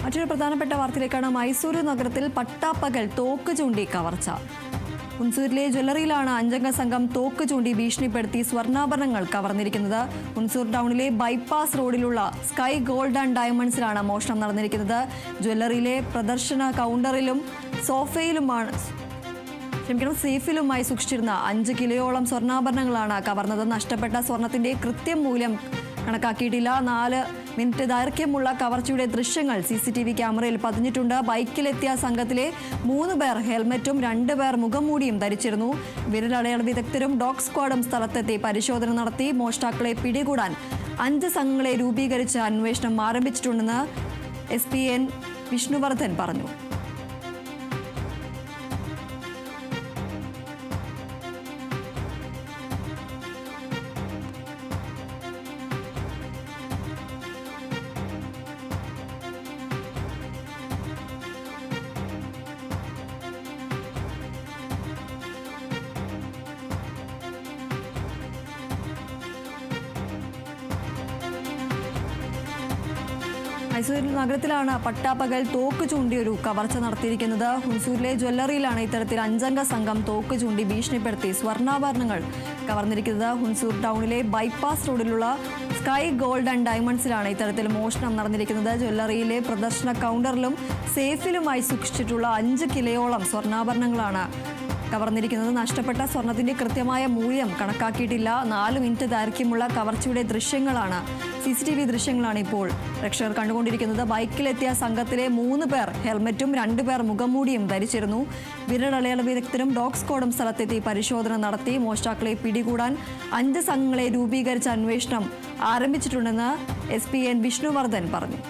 മറ്റൊരു പ്രധാനപ്പെട്ട വാർത്തയിലേക്കാണ്. മൈസൂരു നഗരത്തിൽ പട്ടാപ്പകൽ തോക്ക് ചൂണ്ടി കവർച്ച. ഹുൻസൂരിലെ ജ്വല്ലറിയിലാണ് അഞ്ചംഗ സംഘം തോക്ക് ചൂണ്ടി ഭീഷണിപ്പെടുത്തി സ്വർണ്ണാഭരണങ്ങൾ കവർന്നിരിക്കുന്നത്. ഹുൻസൂർ ടൗണിലെ ബൈപ്പാസ് റോഡിലുള്ള സ്കൈ ഗോൾഡ് ആൻഡ് ഡയമണ്ട്സിലാണ് മോഷണം നടന്നിരിക്കുന്നത്. ജ്വല്ലറിയിലെ പ്രദർശന കൗണ്ടറിലും സേഫിലുമായി സൂക്ഷിച്ചിരുന്ന 5 കിലോയോളം സ്വർണ്ണാഭരണങ്ങളാണ് കവർന്നത്. നഷ്ടപ്പെട്ട സ്വർണത്തിന്റെ കൃത്യം മൂല്യം കണക്കാക്കിയിട്ടില്ല. 4 മിനിറ്റ് ദൈർഘ്യമുള്ള കവർച്ചയുടെ ദൃശ്യങ്ങൾ CCTV ക്യാമറയിൽ പതിഞ്ഞിട്ടുണ്ട്. ബൈക്കിലെത്തിയ സംഘത്തിലെ 3 പേർ ഹെൽമറ്റും 2 പേർ മുഖംമൂടിയും ധരിച്ചിരുന്നു. വിരലടയാള വിദഗ്ധരും ഡോഗ് സ്ക്വാഡും സ്ഥലത്തെത്തി പരിശോധന നടത്തി. മോഷ്ടാക്കളെ പിടികൂടാൻ 5 സംഘങ്ങളെ രൂപീകരിച്ച് അന്വേഷണം ആരംഭിച്ചിട്ടുണ്ടെന്ന് SPN വിഷ്ണുവർദ്ധൻ പറഞ്ഞു. മൈസൂർ നഗരത്തിലാണ് പട്ടാപ്പകൽ തോക്ക് ചൂണ്ടി ഒരു കവർച്ച നടത്തിയിരിക്കുന്നത്. ഹുൻസൂരിലെ ജ്വല്ലറിയിലാണ് ഇത്തരത്തിൽ 5 സംഘം തോക്ക് ചൂണ്ടി ഭീഷണിപ്പെടുത്തി സ്വർണ്ണാഭരണങ്ങൾ കവർന്നിരിക്കുന്നത്. ഹുൻസൂർ ടൗണിലെ ബൈപ്പാസ് റോഡിലുള്ള സ്കൈ ഗോൾഡ് ആൻഡ് ഡയമണ്ട്സിലാണ് ഇത്തരത്തിൽ മോഷണം നടന്നിരിക്കുന്നത്. ജ്വല്ലറിയിലെ പ്രദർശന കൗണ്ടറിലും സേഫിലുമായി സൂക്ഷിച്ചിട്ടുള്ള 5 കിലോയോളം സ്വർണ്ണാഭരണങ്ങളാണ് കവർന്നിരിക്കുന്നത്. നഷ്ടപ്പെട്ട സ്വർണത്തിന്റെ കൃത്യമായ മൂല്യം കണക്കാക്കിയിട്ടില്ല. 4 മിനിറ്റ് ദൈർഘ്യമുള്ള കവർച്ചയുടെ ദൃശ്യങ്ങളാണ് CCTV ദൃശ്യങ്ങളാണ് ഇപ്പോൾ പ്രേക്ഷകർ കണ്ടുകൊണ്ടിരിക്കുന്നത്. ബൈക്കിലെത്തിയ സംഘത്തിലെ 3 പേർ ഹെൽമറ്റും 2 പേർ മുഖംമൂടിയും ധരിച്ചിരുന്നു. വിരലടയാള വിദഗ്ധരും ഡോഗ് സ്ക്വാഡും സ്ഥലത്തെത്തി പരിശോധന നടത്തി. മോഷ്ടാക്കളെ പിടികൂടാൻ 5 സംഘങ്ങളെ രൂപീകരിച്ച അന്വേഷണം ആരംഭിച്ചിട്ടുണ്ടെന്ന് SPN വിഷ്ണുവർദ്ധൻ പറഞ്ഞു.